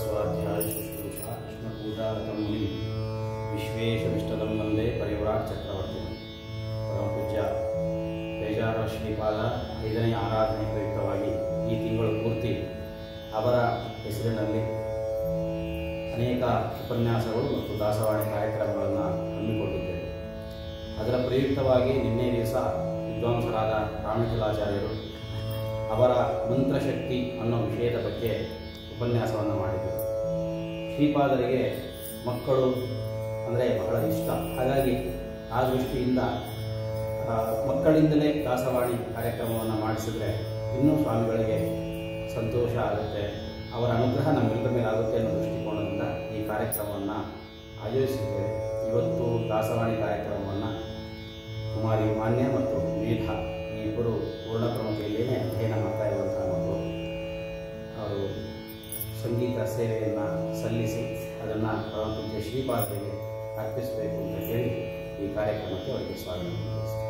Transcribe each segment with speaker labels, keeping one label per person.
Speaker 1: स्वाध्याय शुश्रूषा कृष्णपूजा मुनि विश्वेशमिष्टदं वंदे परिव्राट चक्रवर्ती परम पूज्य ಬೇಜಾರ ಶ್ರೀಪಾದ 5ನೇ ಆರಾಧನೆ ಪ್ರಯುಕ್ತವಾಗಿ ಈ ತಿಂಗಳು ಪೂರ್ತಿ ಅವರ ಹೆಸರಿನಲ್ಲಿ ಅನೇಕ ಉಪನ್ಯಾಸಗಳು ಮತ್ತು ದಾಸವಾಣಿ ಕಾರ್ಯಕ್ರಮಗಳನ್ನು ಹಮ್ಮಿಕೊಂಡಿದ್ದೇವೆ. ಅದರ ಪ್ರಯುಕ್ತವಾಗಿ ನಿನ್ನೆ ದಿವಸ ವಿದ್ವಾಂಸರಾದ ರಾಮಕಲಾಚಾರ್ಯರು ಅವರ ಮಂತ್ರಶಕ್ತಿ ಅನ್ನೋ ವಿಷಯದ ಬಗ್ಗೆ ಉಪನ್ಯಾಸವನ್ನು ಮಾಡಿದರು. ಶ್ರೀಪಾದರಿಗೆ ಮಕ್ಕಳು ಅಂದರೆ ಬಹಳ ಇಷ್ಟ. ಹಾಗಾಗಿ ಆ ದೃಷ್ಟಿಯಿಂದ ಮಕ್ಕಳಿಂದಲೇ ದಾಸವಾಣಿ ಕಾರ್ಯಕ್ರಮವನ್ನು ಮಾಡಿಸಿದ್ರೆ ಇನ್ನೂ ಸ್ವಾಮಿಗಳಿಗೆ ಸಂತೋಷ ಆಗುತ್ತೆ, ಅವರ ಅನುಗ್ರಹ ನಮ್ಮೆಲ್ಲರ ಮೇಲೆ ಆಗುತ್ತೆ ಅನ್ನೋ ದೃಷ್ಟಿಕೋನದಿಂದ ಈ ಕಾರ್ಯಕ್ರಮವನ್ನು ಆಯೋಜಿಸಿದ್ದೇವೆ. ಇವತ್ತು ದಾಸವಾಣಿ ಕಾರ್ಯಕ್ರಮವನ್ನು ಕುಮಾರಿ ಮಾನ್ಯ ಮತ್ತು ಮೇಧ ಈ ಇಬ್ಬರು ಪೂರ್ಣ ಪ್ರಮುಖೆಯಲ್ಲೇ ಅಧ್ಯಯನ ಮಾಡ್ತಾ ಇರುವಂತಹ ಮಕ್ಕಳು ಅವರು ಸಂಗೀತ ಸೇವೆಯನ್ನು ಸಲ್ಲಿಸಿ ಅದನ್ನು ಪರಮ ಪೂಜ್ಯ ಶ್ರೀಪಾದರಿಗೆ ಅರ್ಪಿಸಬೇಕು ಅಂತ ಹೇಳಿ ಈ ಕಾರ್ಯಕ್ರಮಕ್ಕೆ ಅವರಿಗೆ ಸ್ವಾಗತ ಮಾಡಿಸ್ತೀನಿ.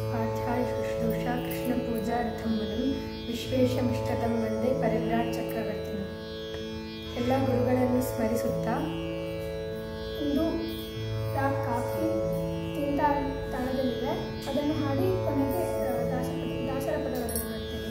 Speaker 2: स्वाध्याय शुश्रूषा कृष्णपूजार्थं मुनिं ವಿಶ್ವೇಶಮಿಷ್ಟದಂ ವಂದೇ ಪರಿವ್ರಾಟ್ ಚಕ್ರವರ್ತಿನ. ಎಲ್ಲ ಗುರುಗಳನ್ನು ಸ್ಮರಿಸುತ್ತಾ
Speaker 3: ಒಂದು ಕಾಫಿ ತಿಂದ ತಾಳದಲ್ಲಿದೆ, ಅದನ್ನು ಹಾಡಿ ಕೊನೆಗೆ ದಾಸರ ಪದಗಳನ್ನು ಮಾಡ್ತೇವೆ.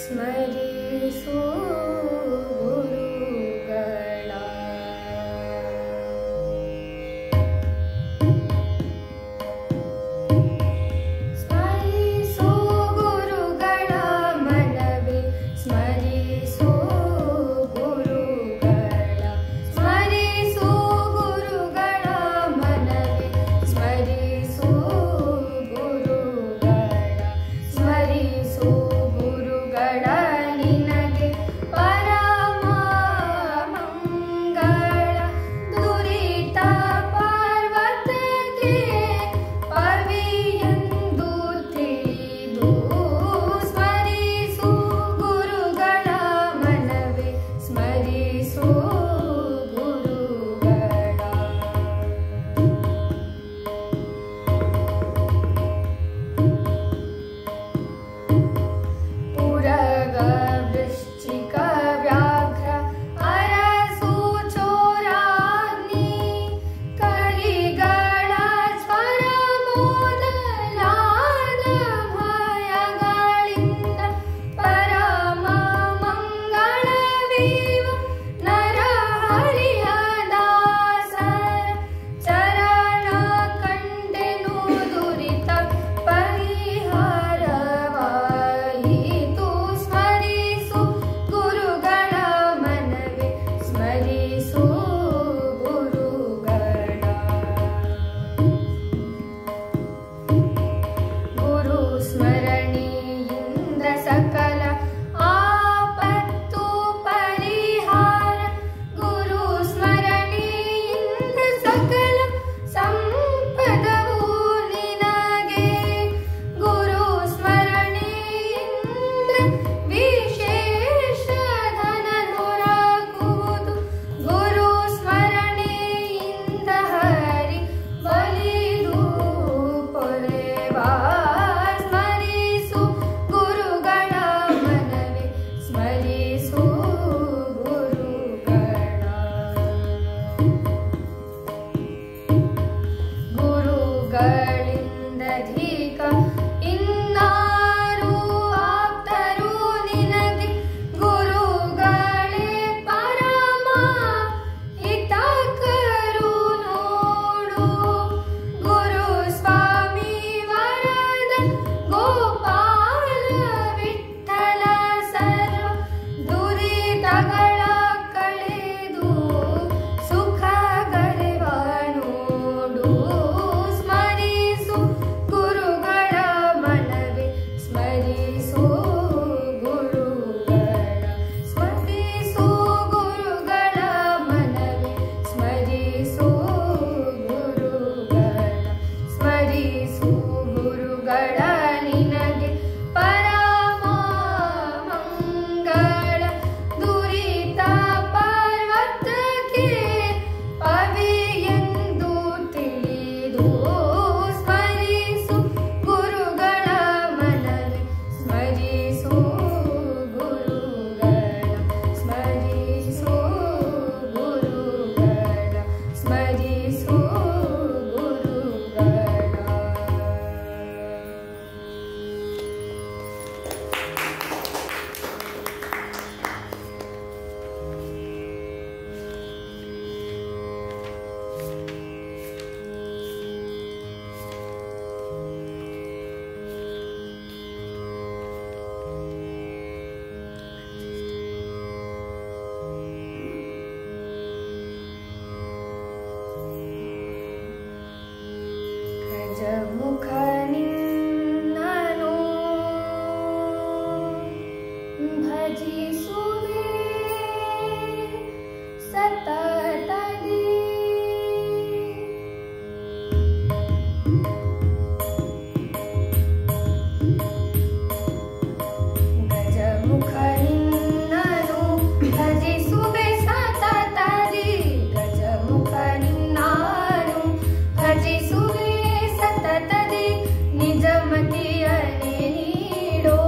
Speaker 2: ಸ್ಮರಿಸು ಗುರುಗಳ ಸ್ಮರಿಸು ಗುರುಗಳ ಮನವೇ ಸ್ಮರಿಸು ಗುರುಗಳ ಸ್ಮರಿಸು ಗುರುಗಳ ಮನವೇ ಸ್ಮರಿಸು ಗುರುಗಳ ಸ್ಮರಿಸು ಗುರುಗಳ ನಿನಗೆ ಪರಮ ಮಂಗಳ ದುರಿತ ಪರ್ವತಕ್ಕೆ ಪವಿಯೆಂದು ತಿಳಿದು ಸ್ಮರಿಸು ಗುರುಗಳ ಮನವೇ ಸ್ಮರಿಸು ಗುರುಗಳ ಪುರಗ ವೃಶ್ಚಿಕ ವ್ಯಾಘ್ರ ಅರಸು ಚೋರಾಗ್ನಿ ಕಲಿಗಳ ಸ್ವರ ಮೊದಲಾದ ಭಯಗಳಿಂದ ಪರಮ ಮಂಗಳವೀವ ನರಹರಿಯ ದಾಸರ ಚರಣ ಕಂಡೆನು ದುರಿತ ಪರಿಹಾರವಾಯಿತು ಸ್ಮರಿಸು ಗುರುಗಳ ಮನವೇ ಸ್ಮರಿಸು ಗುರುಗಳ ಗುರು ಸ್ಮರಣೆಯಿಂದ ಸಕಲ ಆಪತ್ತು ಪರಿಹಾರ ಗುರು ಸ್ಮರಣೆಯಿಂದ ಸಕಲ ಸಂಪದವು ನಿನಗೆ ಗುರು ಸ್ಮರಣೆಯಿಂದ ವಿಶೇಷ ಧನ ದೊರಕುವುದು ಗುರು ಸ್ಮರಣೆಯಿಂದ ಹರಿ ಒಲಿದು ಪೊರೆವಾ ಸ್ಮರಿಸು ಗುರುಗಳ ಮನವೇ ಸ್ಮರಿಸು ಗುರುಗಳ ಗುರುಗಳಿಂದ ಧೀಕ ಇನ್ನಾರು ಆಪ್ತರು ನಿನಗೆ ಗುರುಗಳೇ ಪರಮ ಹಿತಕರು ನೋಡು ಗುರು ಸ್ವಾಮಿ ವರದ ಗೋಪಾಲ ವಿಠಲ ಸರ್ವ ದುರಿತಗಳ ಕಳೆದು ಸುಖಗಳೆವ ನೋಡು ಸ್ಮರಿಸು ಗುರುಗಳ ಮನವೇ ಸ್ಮರಿಸು ಗುರುಗಳ ಸ್ಮರಿಸು ಗುರುಗಳ ಮನವೇ ಸ್ಮರಿಸು ಗುರುಗಳ ಸ್ಮರಿಸು ಗುರುಗಳ ನಿನಗೆ ಪರಮ ಮಂಗಳ ದುರಿತ ಪರ್ವತಕ್ಕೆ ಪವಿಯೆಂದು ತಿಳಿದು ಸ್ಮರಿಸು ಗುರುಗಳ ಮನವೇ ಸ್ಮರಿಸು ಗುರುಗಳ ಸ್ಮರಿಸು ಗುರುಗಳ ಸ್ಮರಿಸು ಗುರುಗಳ ಗಜಮುಖ ನಿನ್ನನು ಭಜಿಸುವೆ ಸತತದಿ ಗಜಮುಖ ನಿನ್ನನು ಭಜಿಸುವೆ ಸತತದಿ ಗಜಮುಖ ನಿನ್ನನು ಭಜಿಸುವೆ ಸತತದಿ ನಿಜ ಮತಿಯನೆ ನೀಡೋ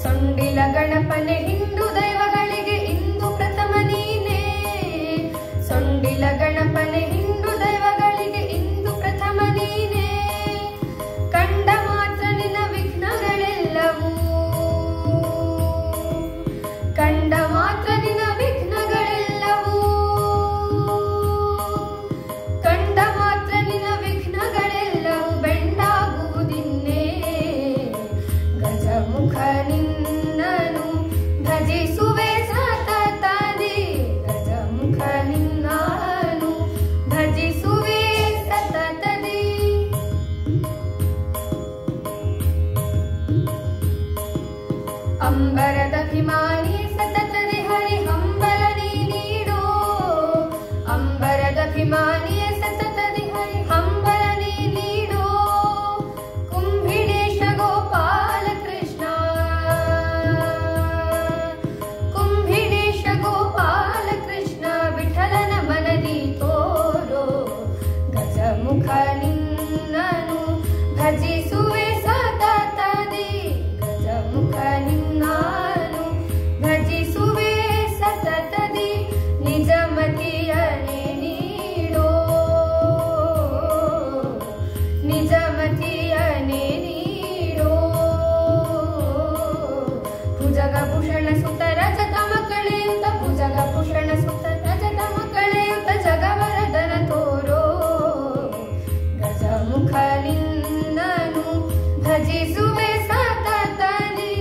Speaker 2: ಸೊಂಡಿಲ ಗಣಪನೆ ಹಿಂದೂ ದೈವಗಳಿಗೆ ಇಂದು ಪ್ರಥಮ ನೀನೇ. ಸೊಂಡಿಲ ಗಣಪನೆ ಹಿಂದೂ ದೈವಗಳಿಗೆ ಇಂದು ಪ್ರಥಮ ನೀನೇ. ಕಂಡ ಮಾತ್ರ ನಿನ್ನ ವಿಘ್ನಗಳೆಲ್ಲವೂ, ಕಂಡ ಮಾತ್ರ ನಿನ್ನ ವಿಘ್ನಗಳೆಲ್ಲವೂ, ಕಂಡ ಮಾತ್ರ ನಿನ್ನ ವಿಘ್ನಗಳೆಲ್ಲವೂ ಬೆಂಡಾಗುವುದಿನ್ನೇ. ಗಜಮುಖ ನಿನ್ನನು ಭಜಿಸುವೆ ಸತತದಿ. ಗಜಮುಖ ನಿನ್ನನು ಭಜಿಸುವೆ ಸತತದಿ. ಅಂಬರದ ಅಭಿಮಾನಿ ಸತತದಿ ಹರಿ ಹಂಬಲ ನೀ ನೀಡೋ. ಅಂಬರದ ಅಭಿಮಾನಿಯ ಸತತದಿ ಹರಿ ಹಂಬಲ ನೀ ನೀಡೋ. ಕುಂಭಿಡೇಶ ಗೋಪಾಲ ಕೃಷ್ಣ, ಕುಂಭಿಡೇಶ ಗೋಪಾಲ ಕೃಷ್ಣ ವಿಠಲನ ಮನದಿ ತೋರೋ. ಗಜಮುಖ ನಿನ್ನನು ಭಜಿಸುವೆ ಸತತದಿ. ಗಜಮುಖ ನಿನ್ನನು ಭಜಿಸುವೆ ಸತತದಿ. ನಿಜ ಮತಿಯನೆ ನೀಡೋ, ನಿಜ ಮತಿಯನೆ ನೀಡೋ. ಭುಜಗ ಭೂಷಣ ಸುತ ರಜತ ಮಕ್ಕಳೆಯುತ, ಭುಜಗ ಭೂಷಣ ಸುತ ರಜತ ಮಕ್ಕಳೆಯುತ ಜಗವರದನ ತೋರೋ. ಗಜಮುಖ ನಿನ್ನನು ಭಜಿಸುವೆ ಸತತದಿ.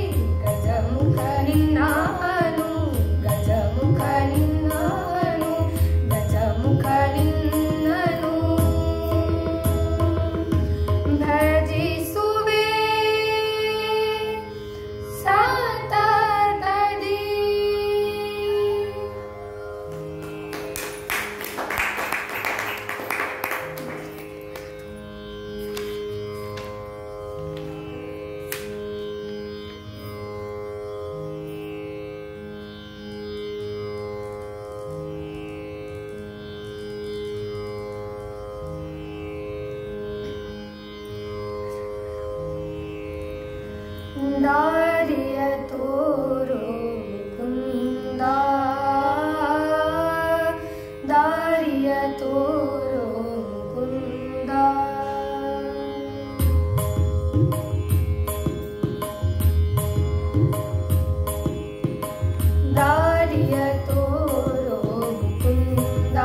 Speaker 2: ಗಜಮುಖ ನಿನ್ನನು, ಗಜಮುಖ ನಿನ್ನನು, ಗಜಮುಖ ನಿನ್ನನು ಭಜಿಸುವೆ ಸತತದಿ. ದಾರಿಯ ತೋರೋ ಮುಕುಂದ, ದಾರಿಯ ತೋರೋ ಮುಕುಂದ. ದಾರಿಯ ತೋರೋ ಮುಕುಂದ,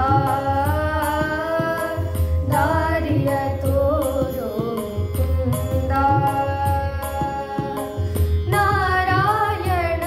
Speaker 2: ದಾರಿಯ ತೋರೋ ಮುಕುಂದ. ನಾರಾಯಣ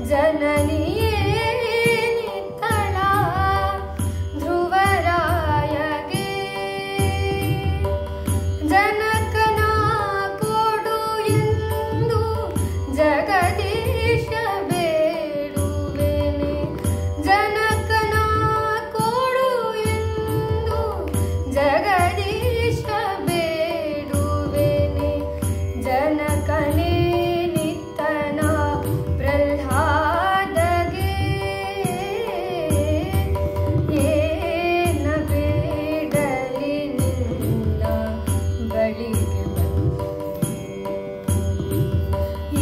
Speaker 2: ಜನನಿಯೇ ನಿತ್ತಳ ಧ್ರುವರಾಯಗೆ ಜನಕನ ಕೊಡು ಎಂದು ಜಗದೀಶ ಬೇಡುವೆನೆ ಜನಕನ ಕೊಡು ಎಂದು ಜಗದೀಶ ಬೇಡುವೆನೆ ಜನಕನೇ ನಿತ್ತನ ಪ್ರಹ್ಲಾದಗೆ ಏನ ಬೇಡಲಿ ನಿನ್ನ ಬಳಿಗೆ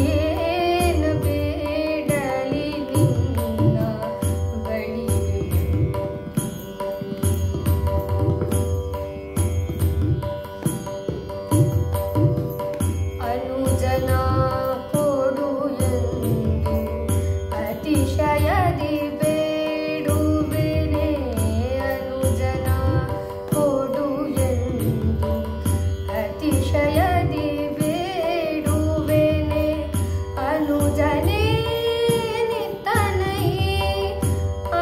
Speaker 2: ಏನ ಬೇಡಲಿ ನಿನ್ನ ಬಳಿಗೆ ಅನುಜನ ಕೊಡು ಎಂದು ಅತಿಶಯದಿ ಬೇಡುವೆನೆ ಅನುಜನ ಕೊಡು ಎಂದು ಅತಿಶಯದಿ ಬೇಡುವೆನೆ ಅನುಜನೇ ನಿತ್ತನೈ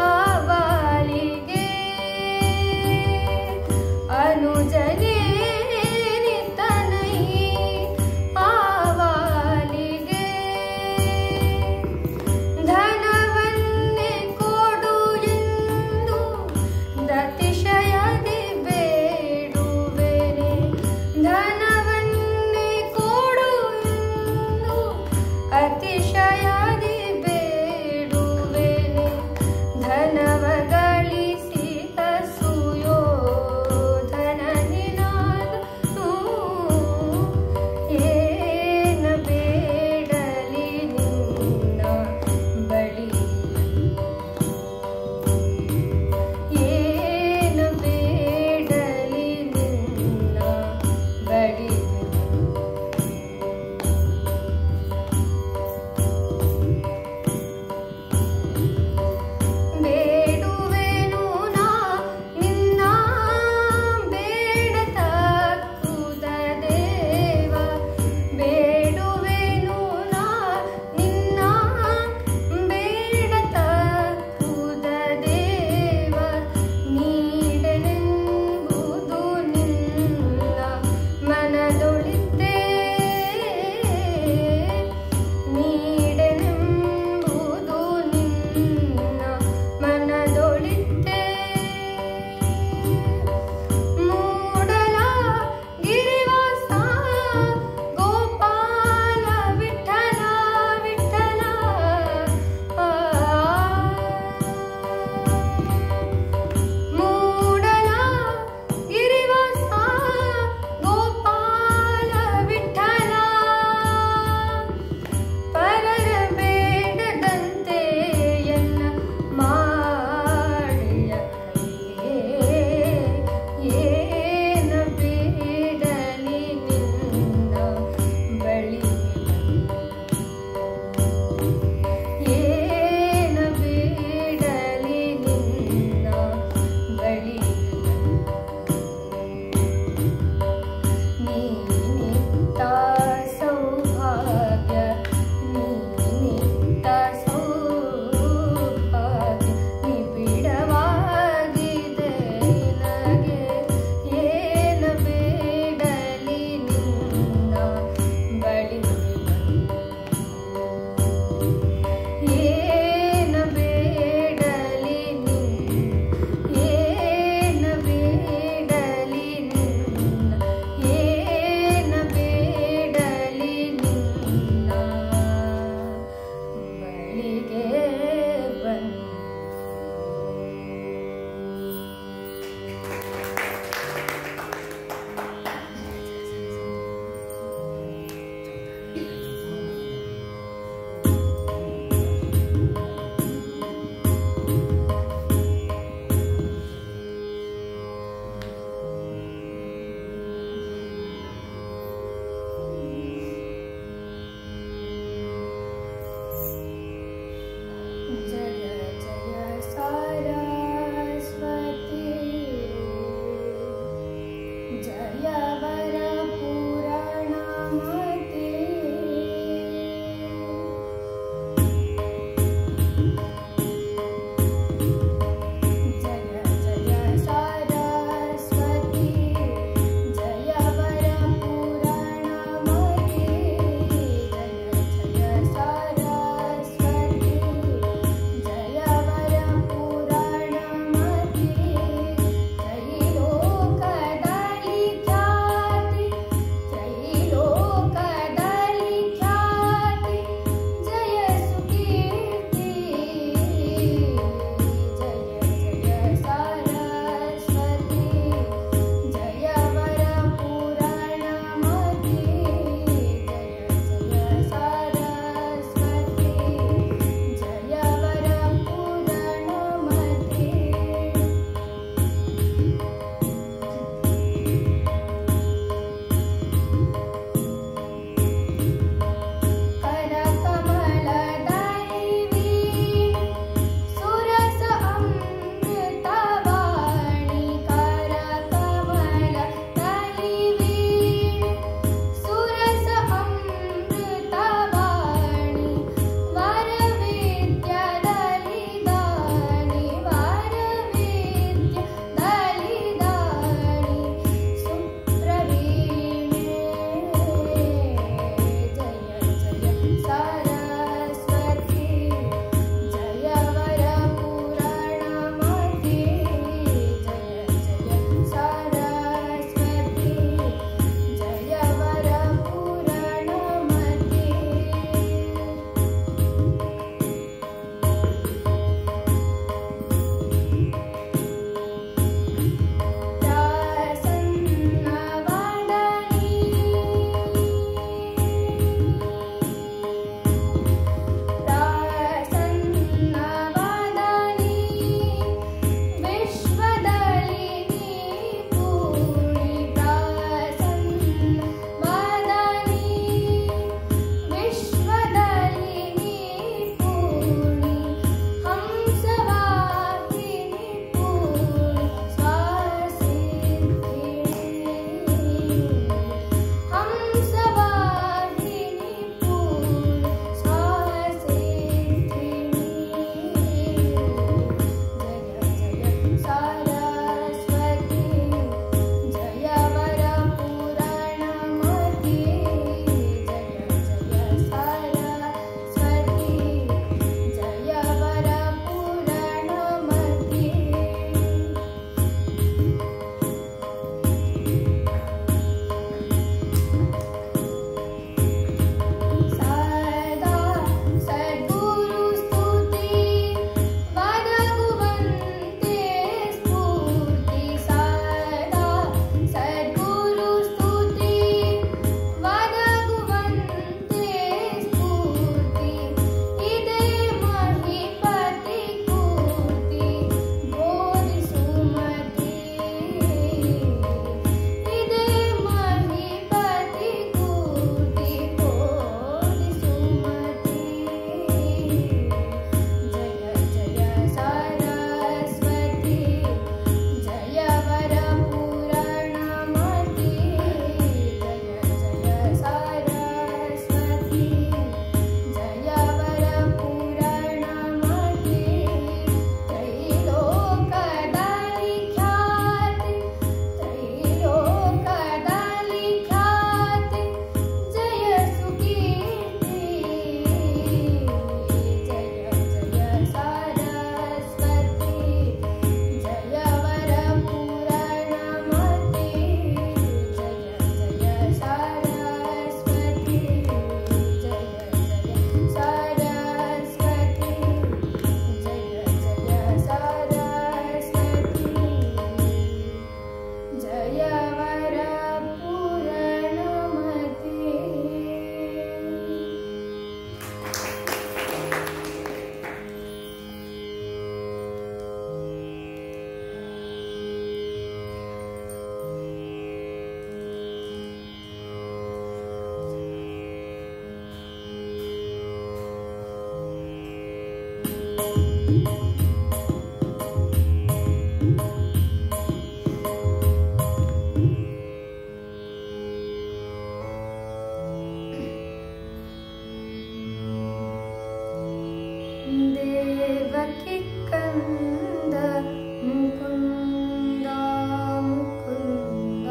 Speaker 2: ಆವಾಲಿಗೆ ಅನುಜನೇ ನಿತ್ತನೈ ಆವಾಲಿಗೆ ಧನವನ್ನೇ ಕೊಡು ಎಂದು ಅತಿಶಯದಿ ಬೇಡುವೆನೆ ಧನವನ್ನೇ ಕೊಡು ಎಂದು ಅತಿಶಯದಿ ಬೇಡುವೆನೆ ಧನವ ಗಳಿಸಿದ ಸುಯೋಧನನಿ ನಾನು ಏನ ಬೇಡಲಿ ನಿನ್ನ ಬಳಿ ಏನ ಬೇಡಲಿ ನಿನ್ನ ಬಳಿ ಬೇಡುವೆನು ನಾ ನಿನ್ನ ಬೇಡ ತಕ್ಕುದ ದೇವ ಬೇಡುವೆನು ನಾ ನಿನ್ನ ಬೇಡ ತಕ್ಕುದ ದೇವ ನೀಡನೆಂಬುದು ನಿನ್ನ ಮನದೊಳಿತೆ ನೀಡನೆಂಬುದು ನಿನ್ನ ಮನದೊಳಿತೆ ಮೂಡಲ ಗಿರಿವಾಸ ಗೋಪಾಲ ವಿಠಲ ವಿಠಲ ಮೂಡಲ ಗಿರಿವಾಸ ಗೋಪಾಲ ವಿಠಲ ಪರರ ಬೇಡದಂತೆ ಎನ್ನ ಮಾಡಿಯ ಏನ ಬೇಡಲಿ ನಿನ್ನ ಬಳಿ ಏನ ಬೇಡಲಿ ನಿನ್ನ ಬಳಿ ನೀನಿತ್ತ ಸೌಭಾಗ್ಯ ನೀನಿತ್ತ ಸೌಭಾಗ್ಯ ನಿಬಿಡವಾಗಿದೆ ನನಗೆ ಏನ ಬೇಡಲಿ ನಿನ್ನ ಬಳಿ ಏನ ಬೇಡಲಿ ಏನ ಬೇಡಲಿ ನಿನ್ನ ಏನ ಬೇಡಲಿ ನಿನ್ನ ಬಳಿಗೆ ಬನ್ನಿ देवकी कंद मुकुंद मुकुंद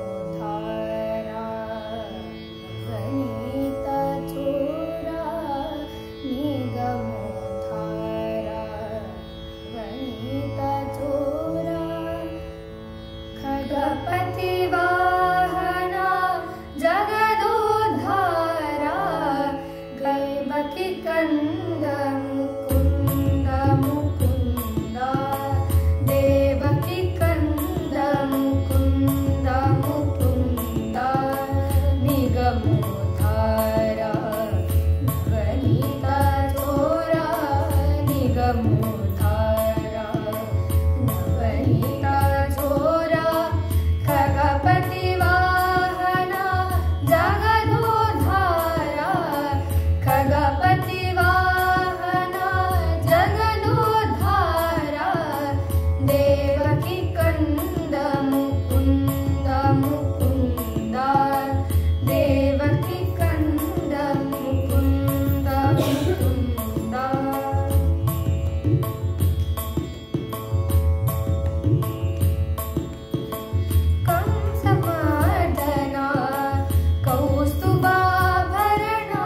Speaker 2: निगमोधारा वनिता चोरा निगमोधारा वनिता चोरा खगपति वाहना जगदोद्धारा देवकी कंद मुकुंद मुकुंद देवकी कंद मुकुंद मुकुंद निगमोधारा वनिता चोरा निगमोधारा वनिता चोरा खगपति वाहना जगदोद्धारा खगपति वाहना जगदोद्धारा देवकी कंद मुकुंद मुकुंद देवकी कंद मुकुंद मुकुंद कंसमर्दना कौस्तुभाभरणा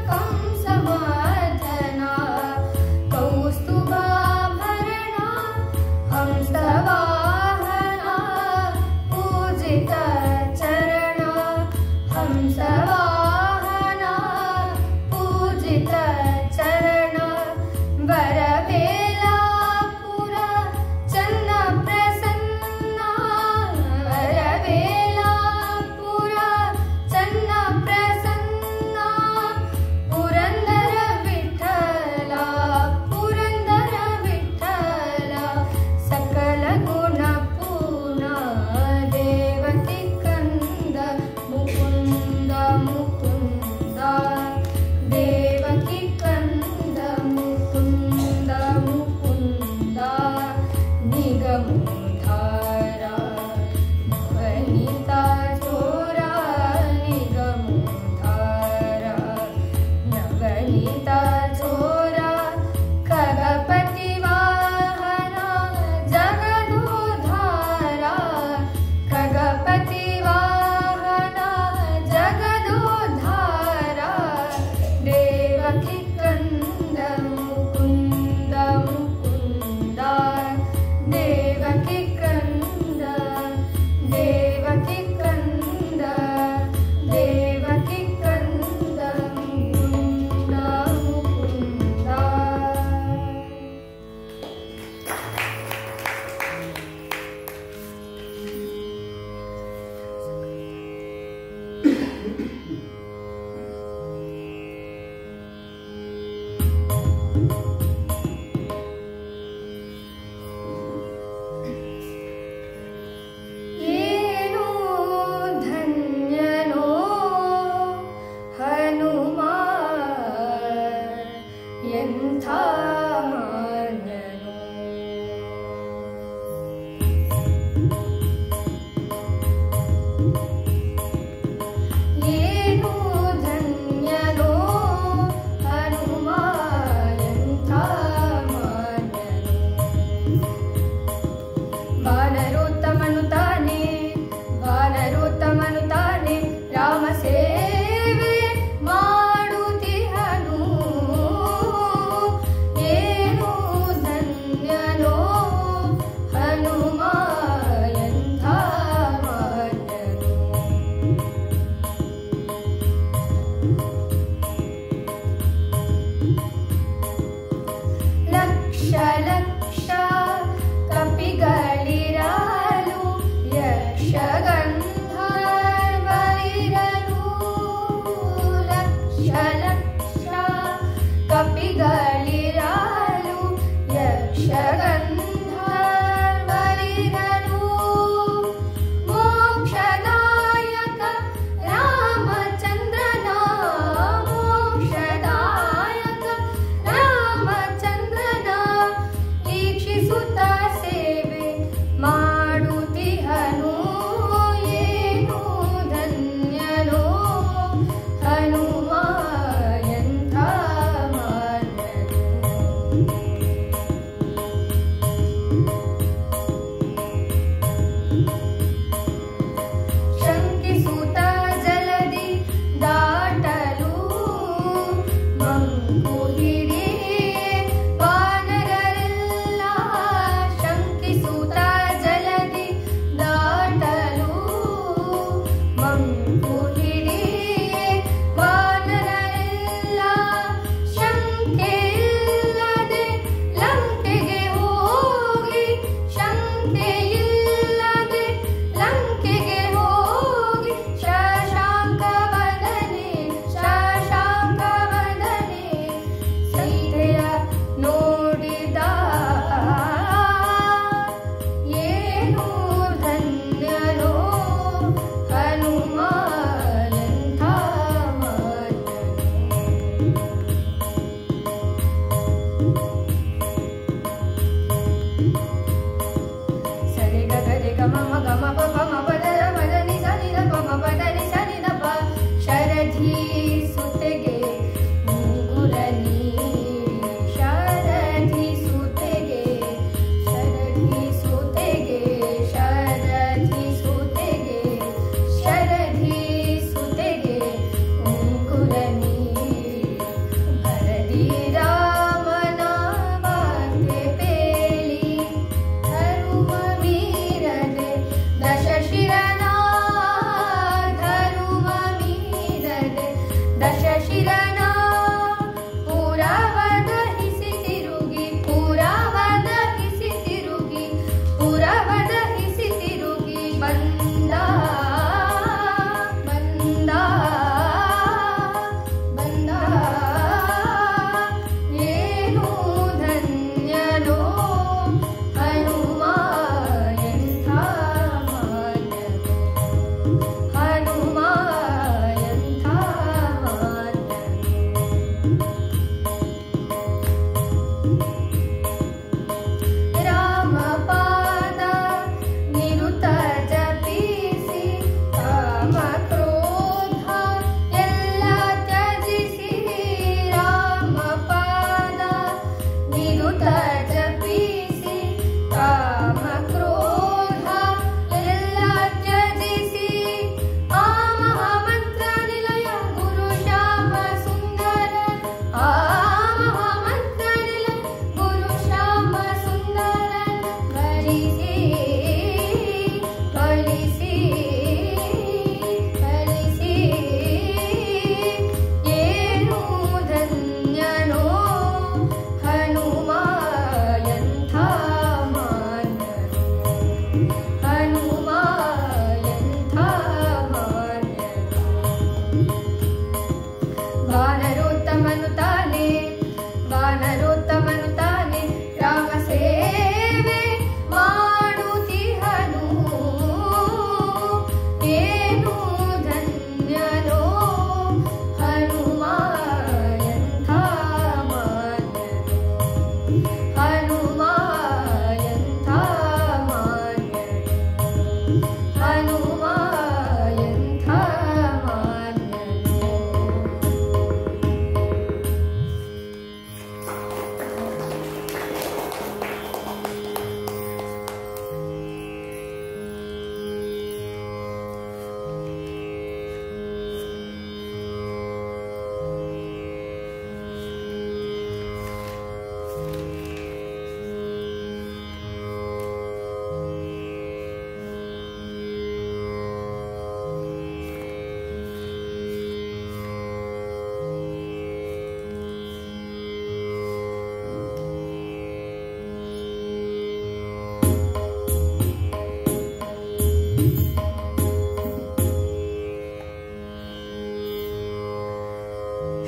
Speaker 2: कंसमर्दना कौस्तुभाभरणा हंसवाहना पूजित चरणा हंसवाहना पूजित चरणा वरवेलापुर चन्न प्रसन्ना वरवेलापुर चन्न प्रसन्ना पुरंदर विठ्ठला सकल गुण पूर्ण देवकी कंद मुकुंद मुकुंद देवकी कंद मुकुंद मुकुंद निगमोधारा वनिता चोरा निगमोधारा वनिता चोरा खगपति वाहना जगदोद्धारा खगपति वाहना जगदोद्धारा देवकी कंद मुकुंद मुकुंद देवकी कंद देवकी कंद देवकी कंद मुकुंद मुकुंद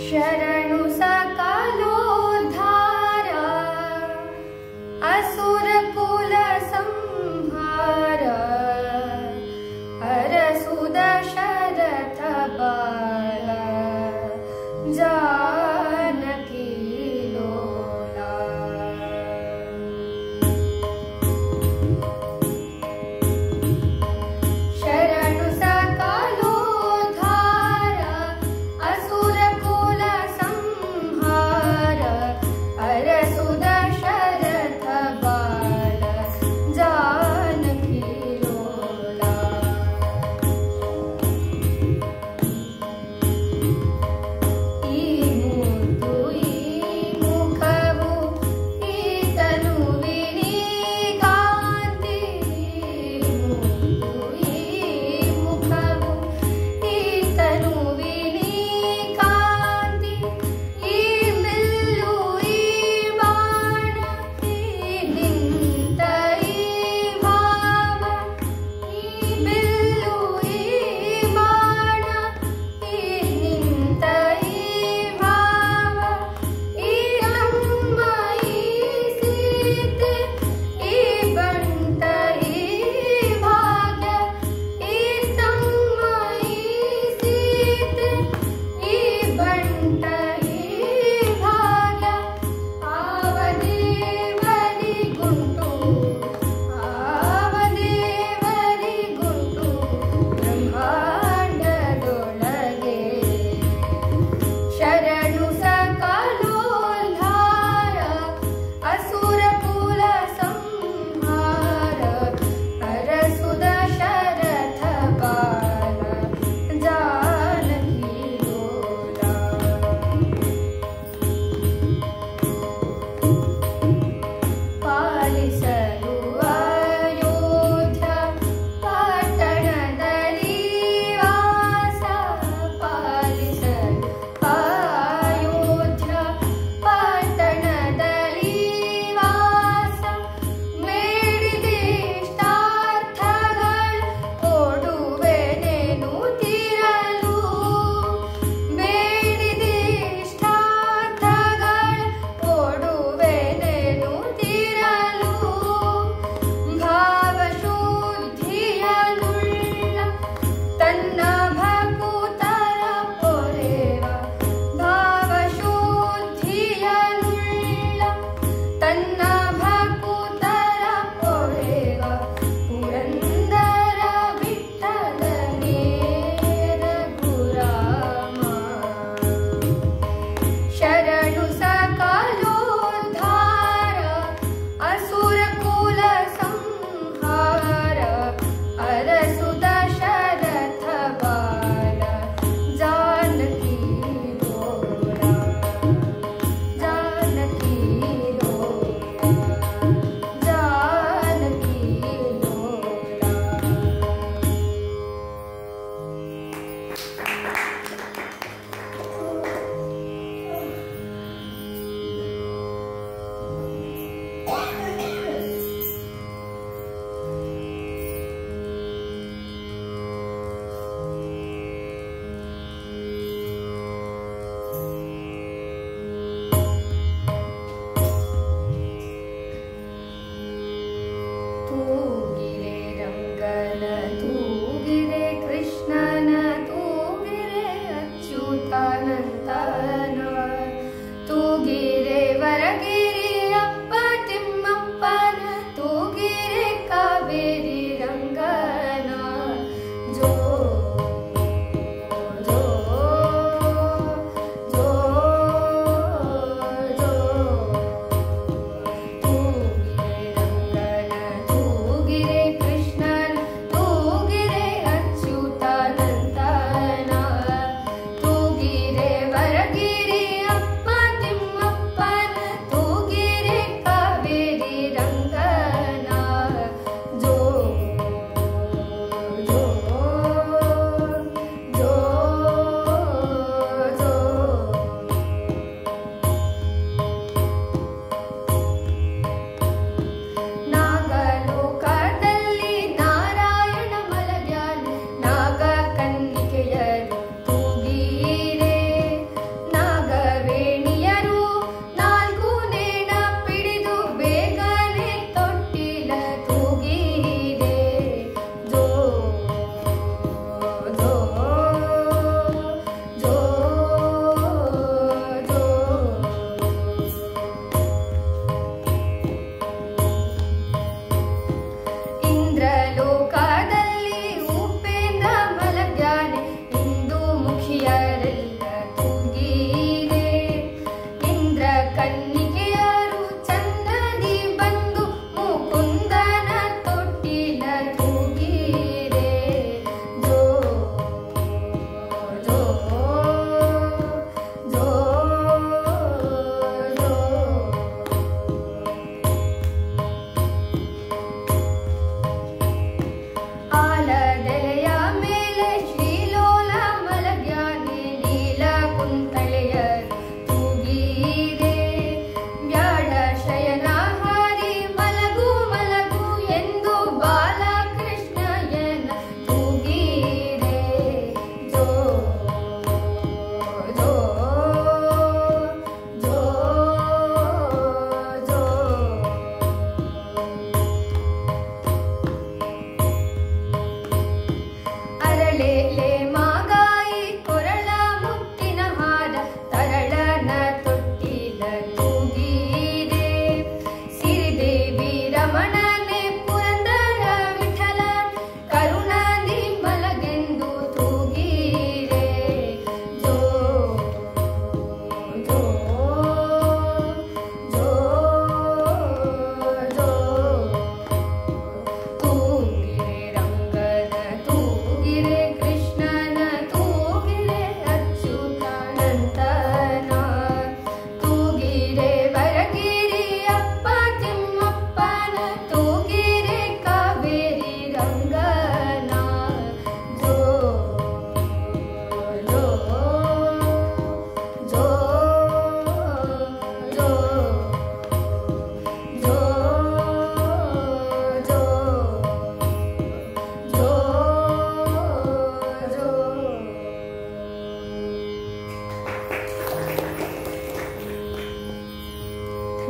Speaker 2: शरणु सकलोद्धार असुर कुल संहार अरसु दशरथ बाल जानकी लोला। शरणु सकलोद्धार असुर कुल संहार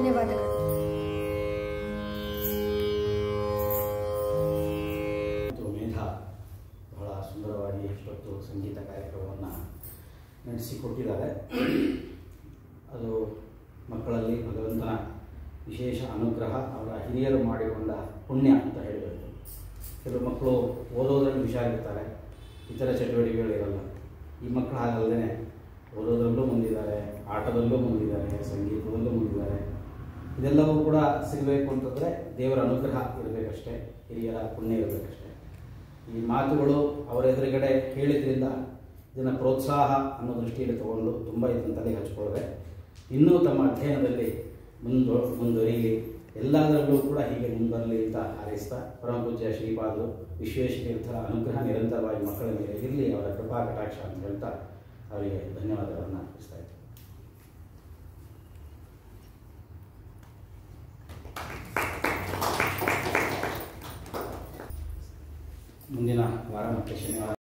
Speaker 3: ಧನ್ಯವಾದಗಳು.
Speaker 1: ಮೇಧಾ ಬಹಳ ಸುಂದರವಾಗಿ ಇಷ್ಟೊತ್ತು ಸಂಗೀತ ಕಾರ್ಯಕ್ರಮವನ್ನು ನಡೆಸಿಕೊಟ್ಟಿದ್ದಾರೆ. ಅದು ಮಕ್ಕಳಲ್ಲಿ ಭಗವಂತನ ವಿಶೇಷ ಅನುಗ್ರಹ, ಅವರ ಹಿರಿಯರು ಮಾಡಿಕೊಂಡ ಪುಣ್ಯ ಅಂತ ಹೇಳಬೇಕು. ಕೆಲವು ಮಕ್ಕಳು ಓದೋದ್ರಲ್ಲಿ ಹುಷಾರಿರ್ತಾರೆ, ಇತರ ಚಟುವಟಿಕೆಗಳಿರಲ್ಲ. ಈ ಮಕ್ಕಳು ಹಾಗಲ್ಲದೆ ಓದೋದ್ರಲ್ಲೂ ಮುಂದಿದ್ದಾರೆ, ಆಟದಲ್ಲೂ ಮುಂದಿದ್ದಾರೆ, ಸಂಗೀತದಲ್ಲೂ ಮುಂದಿದ್ದಾರೆ. ಇದೆಲ್ಲವೂ ಕೂಡ ಸಿಗಬೇಕು ಅಂತಂದರೆ ದೇವರ ಅನುಗ್ರಹ ಇರಬೇಕಷ್ಟೇ, ಹಿರಿಯರ ಪುಣ್ಯ ಇರಬೇಕಷ್ಟೇ. ಈ ಮಾತುಗಳು ಅವರ ಎದುರುಗಡೆ ಕೇಳಿದ್ರಿಂದ ಇದನ್ನು ಪ್ರೋತ್ಸಾಹ ಅನ್ನೋ ದೃಷ್ಟಿಯಲ್ಲಿ ತಗೊಂಡು ತುಂಬ ಇದನ್ನು ತಲೆಗೆ ಹಚ್ಕೊಳ್ಳದೆ ಇನ್ನೂ ತಮ್ಮ ಅಧ್ಯಯನದಲ್ಲಿ ಮುಂದುವರಿಯಲಿ, ಎಲ್ಲದರಲ್ಲೂ ಕೂಡ ಹೀಗೆ ಮುಂದುವರಲಿ ಅಂತ ಹಾರೈಸ್ತಾ, ಪರಮಪೂಜ್ಯ ಶ್ರೀಪಾದರು ವಿಶ್ವೇಶತೀರ್ಥರ ಅನುಗ್ರಹ ನಿರಂತರವಾಗಿ ಮಕ್ಕಳ ಮೇಲೆ ಇರಲಿ, ಅವರ ಕೃಪಾ ಕಟಾಕ್ಷ ಅಂತ ಹೇಳ್ತಾ ಅವರಿಗೆ ಧನ್ಯವಾದಗಳನ್ನು ಅರ್ಪಿಸ್ತಾ ಇದ್ದೀನಿ. ಮುಂದಿನ ವಾರ ಮತ್ತು ಶನಿವಾರ